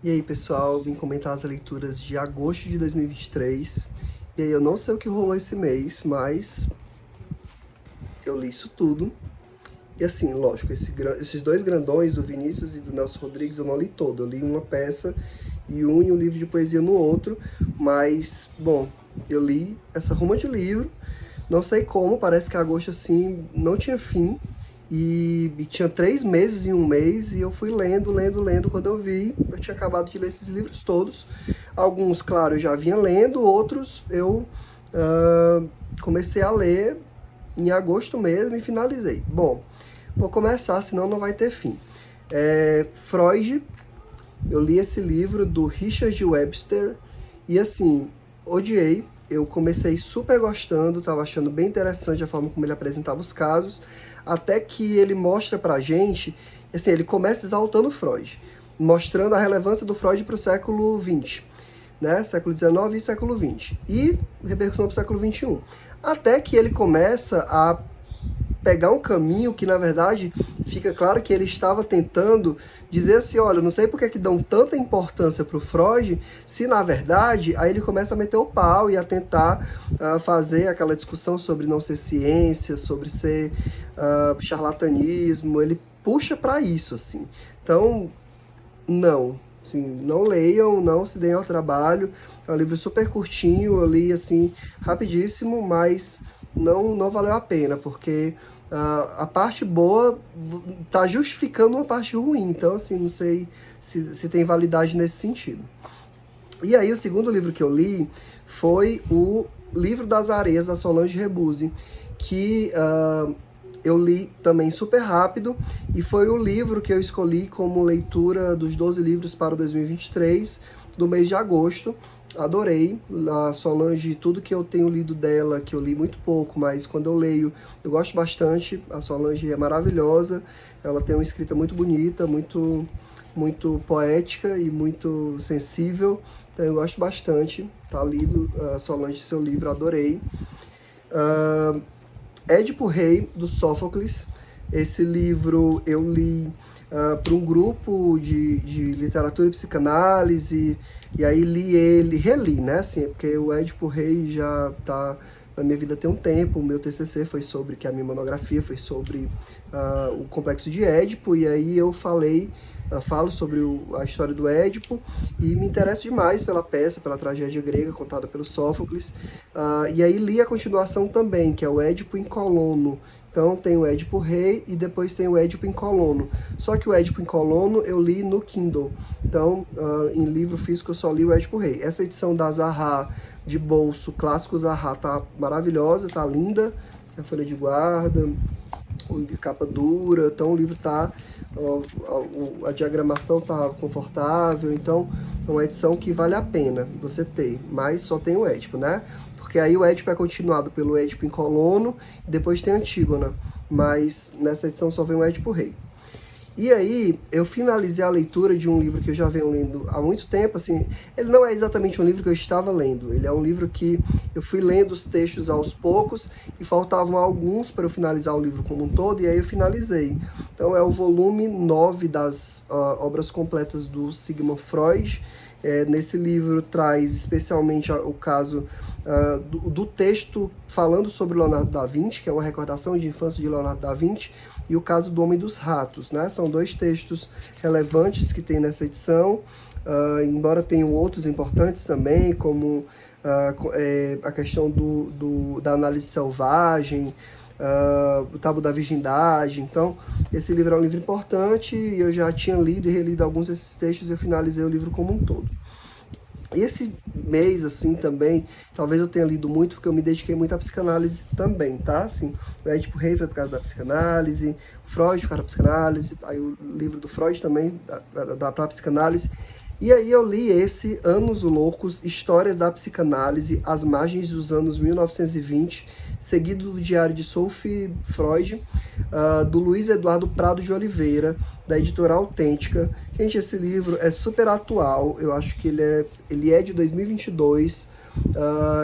E aí, pessoal, vim comentar as leituras de agosto de 2023. E aí, eu não sei o que rolou esse mês, mas eu li isso tudo. E assim, lógico, esses dois grandões, do Vinícius e do Nelson Rodrigues, eu não li todo. Eu li uma peça e um livro de poesia no outro. Mas, bom, eu li essa ruma de livro. Não sei como, parece que agosto, assim, não tinha fim. E tinha 3 meses em um mês, e eu fui lendo, lendo, lendo. Quando eu vi, eu tinha acabado de ler esses livros todos. Alguns, claro, eu já vinha lendo, outros eu comecei a ler em agosto mesmo e finalizei. Bom, vou começar, senão não vai ter fim. Freud, eu li esse livro do Richard Webster, e assim, odiei. Eu comecei super gostando, estava achando bem interessante a forma como ele apresentava os casos, até que ele mostra pra gente, assim, ele começa exaltando Freud, mostrando a relevância do Freud para o século XX, né? Século XIX e século XX, e repercussão para o século XXI. Até que ele começa a pegar um caminho que, na verdade, fica claro que ele estava tentando dizer assim, olha, não sei por que dão tanta importância para o Freud, se na verdade, aí ele começa a meter o pau e a tentar fazer aquela discussão sobre não ser ciência, sobre ser charlatanismo, ele puxa para isso, assim. Então, não, assim, não leiam, não se deem ao trabalho, é um livro super curtinho, eu li, assim, rapidíssimo, mas não valeu a pena, porque a parte boa tá justificando uma parte ruim, então assim, não sei se tem validade nesse sentido. E aí o segundo livro que eu li foi o Livro das Areias, da Solange Rebuse, que eu li também super rápido, e foi o livro que eu escolhi como leitura dos 12 livros para 2023, do mês de agosto. Adorei a Solange, tudo que eu tenho lido dela, que eu li muito pouco, mas quando eu leio, eu gosto bastante. A Solange é maravilhosa, ela tem uma escrita muito bonita, muito poética e muito sensível, então eu gosto bastante. Tá lido, Solange, seu livro, adorei. Édipo Rei, do Sófocles. Esse livro eu li para um grupo de literatura e psicanálise, e aí reli, né? Assim, porque o Édipo Rei já está na minha vida tem um tempo. O meu TCC foi sobre, que é a minha monografia, foi sobre o complexo de Édipo, e aí eu falo sobre a história do Édipo, e me interesso demais pela peça, pela tragédia grega contada pelo Sófocles. E aí li a continuação também, que é o Édipo em Colono. Então tem o Édipo Rei e depois tem o Édipo em Colono. Só que o Édipo em Colono eu li no Kindle. Então, em livro físico eu só li o Édipo Rei. Essa edição da Zaha de bolso, clássico Zaha, tá maravilhosa, tá linda. A folha de guarda, capa dura, então o livro tá, a diagramação tá confortável, então é uma edição que vale a pena você ter, mas só tem o Édipo, né? Porque aí o Édipo é continuado pelo Édipo em Colono, e depois tem Antígona, mas nessa edição só vem o Édipo Rei. E aí, eu finalizei a leitura de um livro que eu já venho lendo há muito tempo, assim, ele não é exatamente um livro que eu estava lendo, ele é um livro que eu fui lendo os textos aos poucos, e faltavam alguns para eu finalizar o livro como um todo, e aí eu finalizei. Então é o volume 9 das obras completas do Sigmund Freud. Nesse livro traz especialmente o caso do texto falando sobre Leonardo da Vinci, que é uma recordação de infância de Leonardo da Vinci, e o caso do Homem dos Ratos, né? São dois textos relevantes que tem nessa edição, embora tenham outros importantes também, como a questão da análise selvagem, o Tabu da Virgindade. Então, esse livro é um livro importante, e eu já tinha lido e relido alguns desses textos, e eu finalizei o livro como um todo. E esse mês, assim, também, talvez eu tenha lido muito, porque eu me dediquei muito à psicanálise também, tá? Assim, o Édipo Rei foi por causa da psicanálise, o Freud por causa da psicanálise, aí o livro do Freud também, da própria psicanálise. E aí eu li esse Anos Loucos, Histórias da Psicanálise, às margens dos anos 1920, seguido do Diário de Sophie Freud, do Luiz Eduardo Prado de Oliveira, da editora Autêntica. Gente, esse livro é super atual, eu acho que ele é de 2022,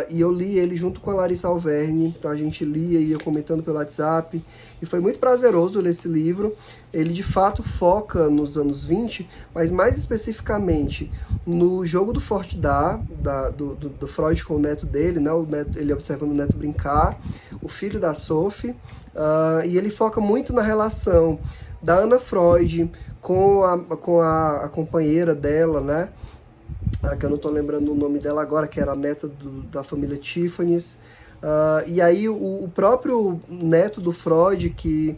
e eu li ele junto com a Larissa Alverne, então a gente lia e ia comentando pelo WhatsApp, e foi muito prazeroso ler esse livro. Ele de fato foca nos anos 20, mas mais especificamente no jogo do Forte-Dá, do Freud com o neto dele, né, ele observando o neto brincar, o filho da Sophie, e ele foca muito na relação da Anna Freud com a companheira dela, né, que eu não estou lembrando o nome dela agora, que era a neta da família Tiffany's. E aí o próprio neto do Freud, que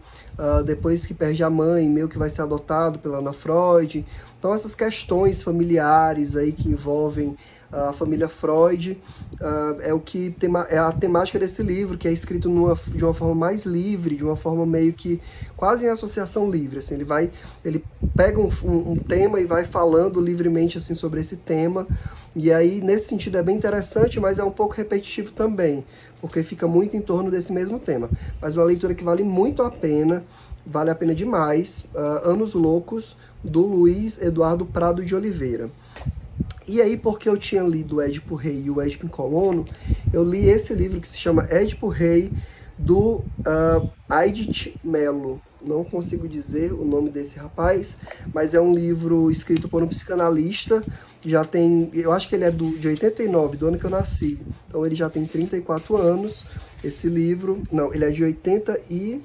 depois que perde a mãe, meio que vai ser adotado pela Anna Freud. Então essas questões familiares aí que envolvem a família Freud é a temática desse livro, que é escrito de uma forma mais livre, de uma forma meio que quase em associação livre. Assim, ele pega um tema e vai falando livremente assim, sobre esse tema. E aí, nesse sentido, é bem interessante, mas é um pouco repetitivo também, porque fica muito em torno desse mesmo tema. Mas uma leitura que vale muito a pena, vale a pena demais, Anos Loucos, do Luiz Eduardo Prado de Oliveira. E aí, porque eu tinha lido o Édipo Rei e o Édipo em Colono, eu li esse livro que se chama Édipo Rei, do Aidit Mello. Não consigo dizer o nome desse rapaz, mas é um livro escrito por um psicanalista, já tem, eu acho que ele é de 89, do ano que eu nasci, então ele já tem 34 anos, esse livro, não, ele é de 80 e...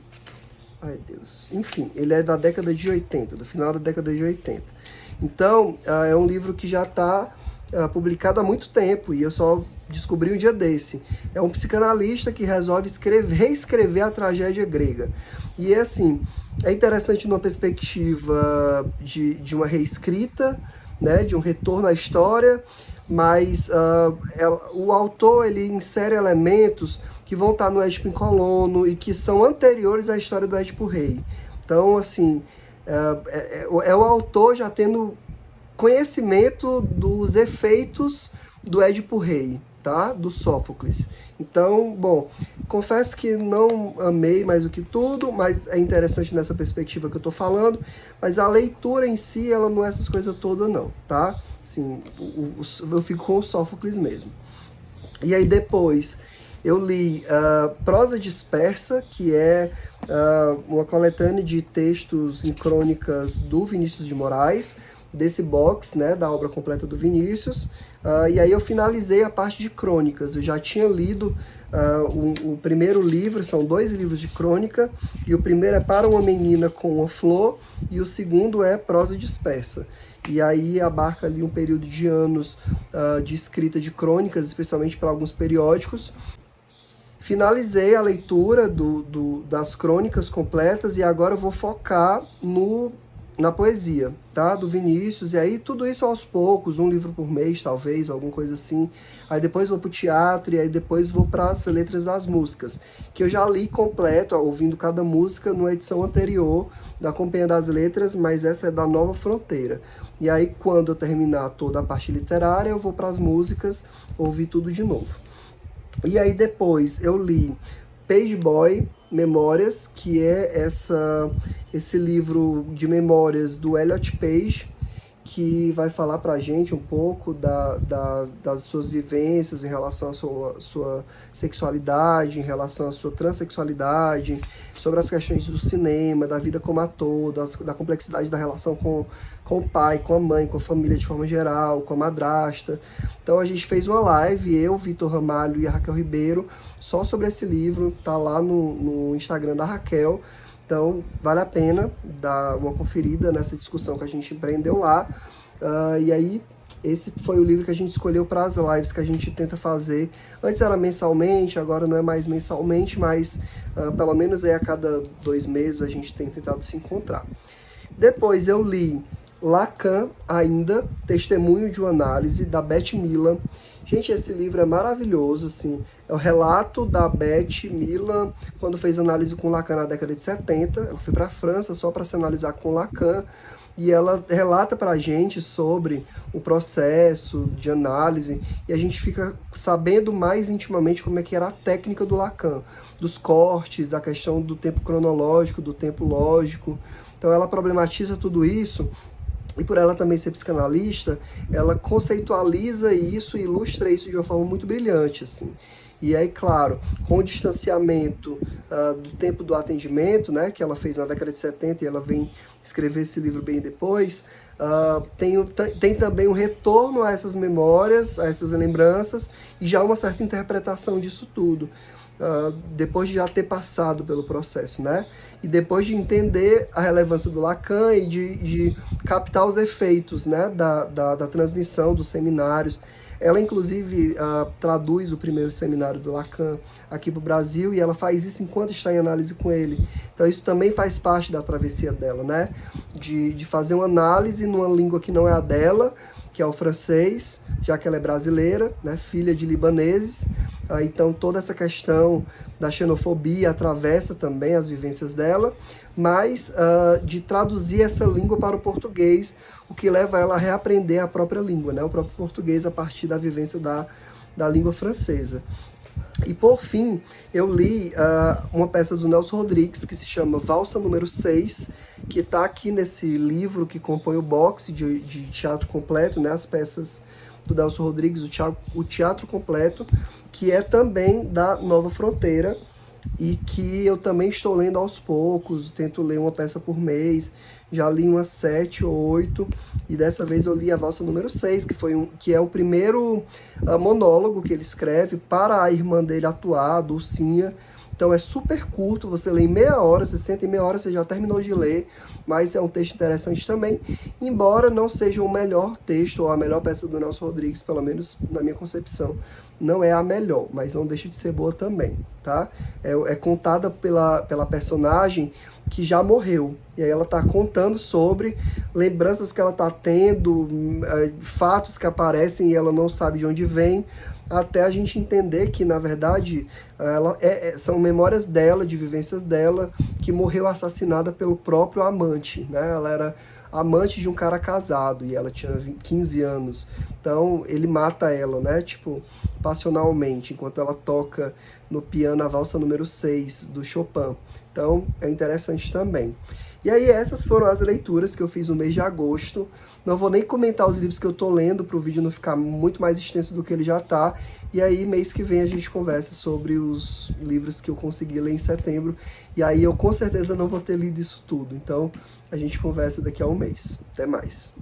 ai Deus, enfim, ele é da década de 80, do final da década de 80. Então, é um livro que já está publicado há muito tempo, e eu só descobri um dia desse. É um psicanalista que resolve reescrever a tragédia grega. E é assim, é interessante numa perspectiva de uma reescrita, né, de um retorno à história, mas o autor ele insere elementos que vão estar no Édipo em Colono e que são anteriores à história do Édipo Rei. Então, assim, é o autor já tendo conhecimento dos efeitos do Édipo Rei, tá? Do Sófocles. Então, bom, confesso que não amei mais do que tudo, mas é interessante nessa perspectiva que eu tô falando, mas a leitura em si, ela não é essas coisas todas não, tá? Assim, eu fico com o Sófocles mesmo. E aí depois eu li Prosa Dispersa, que é uma coletânea de textos em crônicas do Vinícius de Moraes, desse box, né, da obra completa do Vinícius. E aí eu finalizei a parte de crônicas. Eu já tinha lido o primeiro livro, são 2 livros de crônica, e o primeiro é Para uma Menina com uma Flor, e o segundo é Prosa Dispersa. E aí abarca ali um período de anos de escrita de crônicas, especialmente para alguns periódicos. Finalizei a leitura das crônicas completas e agora eu vou focar na poesia, tá? Do Vinícius, e aí tudo isso aos poucos, um livro por mês, talvez, alguma coisa assim. Aí depois vou pro teatro, e aí depois vou para as letras das músicas, que eu já li completo, ouvindo cada música numa edição anterior da Companhia das Letras, mas essa é da Nova Fronteira. E aí, quando eu terminar toda a parte literária, eu vou para as músicas, ouvir tudo de novo. E aí depois eu li Page Boy, Memórias, que é esse livro de memórias do Elliot Page, que vai falar pra gente um pouco das suas vivências em relação à sua sexualidade, em relação à sua transexualidade, sobre as questões do cinema, da vida como ator, da complexidade da relação com o pai, com a mãe, com a família de forma geral, com a madrasta. Então a gente fez uma live, eu, Vitor Ramalho e a Raquel Ribeiro, só sobre esse livro, tá lá no Instagram da Raquel. Então, vale a pena dar uma conferida nessa discussão que a gente empreendeu lá. E aí, esse foi o livro que a gente escolheu para as lives que a gente tenta fazer. Antes era mensalmente, agora não é mais mensalmente, mas pelo menos aí a cada 2 meses a gente tem tentado se encontrar. Depois eu li Lacan, ainda, Testemunho de uma Análise, da Beth Milan. Gente, esse livro é maravilhoso, assim, é o relato da Beth Milan quando fez análise com Lacan na década de 70, ela foi para a França só para se analisar com Lacan, e ela relata para a gente sobre o processo de análise, e a gente fica sabendo mais intimamente como é que era a técnica do Lacan, dos cortes, da questão do tempo cronológico, do tempo lógico. Então ela problematiza tudo isso, E por ela também ser psicanalista, ela conceitualiza isso e ilustra isso de uma forma muito brilhante, assim. E aí, claro, com o distanciamento do tempo do atendimento, né, que ela fez na década de 70 e ela vem escrever esse livro bem depois, tem também um retorno a essas memórias, a essas lembranças, e já uma certa interpretação disso tudo. Depois de já ter passado pelo processo, né? E depois de entender a relevância do Lacan e de captar os efeitos, né, da transmissão dos seminários. Ela, inclusive, traduz o primeiro seminário do Lacan aqui para o Brasil e ela faz isso enquanto está em análise com ele. Então, isso também faz parte da travessia dela, né? De fazer uma análise numa língua que não é a dela, que é o francês, já que ela é brasileira, né, filha de libaneses. Então, toda essa questão da xenofobia atravessa também as vivências dela, mas de traduzir essa língua para o português, o que leva ela a reaprender a própria língua, né, o próprio português a partir da vivência da língua francesa. E, por fim, eu li uma peça do Nelson Rodrigues que se chama Valsa número 6, que está aqui nesse livro que compõe o box de teatro completo, né, as peças do Nelson Rodrigues, o teatro completo, que é também da Nova Fronteira e que eu também estou lendo aos poucos, tento ler uma peça por mês, já li umas 7 ou 8, e dessa vez eu li a Valsa número 6, que é o primeiro monólogo que ele escreve para a irmã dele atuar, a Dulcinha. Então é super curto, você lê em meia hora, você senta em meia hora, você já terminou de ler, mas é um texto interessante também, embora não seja o melhor texto ou a melhor peça do Nelson Rodrigues, pelo menos na minha concepção, não é a melhor, mas não deixa de ser boa também, tá? É contada pela personagem que já morreu, e aí ela tá contando sobre lembranças que ela tá tendo, fatos que aparecem e ela não sabe de onde vem, até a gente entender que, na verdade, são memórias dela, de vivências dela, que morreu assassinada pelo próprio amante, né? Ela era amante de um cara casado e ela tinha 15 anos. Então, ele mata ela, né? Tipo, passionalmente, enquanto ela toca no piano a valsa número 6 do Chopin. Então, é interessante também. E aí, essas foram as leituras que eu fiz no mês de agosto. Não vou nem comentar os livros que eu tô lendo para o vídeo não ficar muito mais extenso do que ele já tá. E aí, mês que vem, a gente conversa sobre os livros que eu consegui ler em setembro. E aí, eu com certeza não vou ter lido isso tudo. Então, a gente conversa daqui a um mês. Até mais.